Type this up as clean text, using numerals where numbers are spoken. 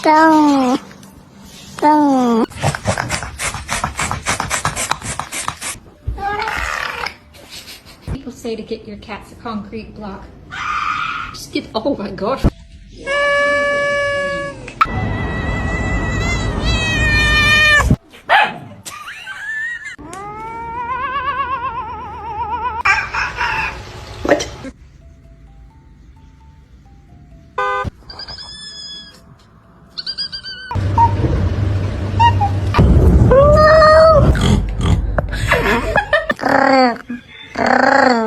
Don't. Don't. People say to get your cats a concrete block. Just get, oh my gosh. What? No.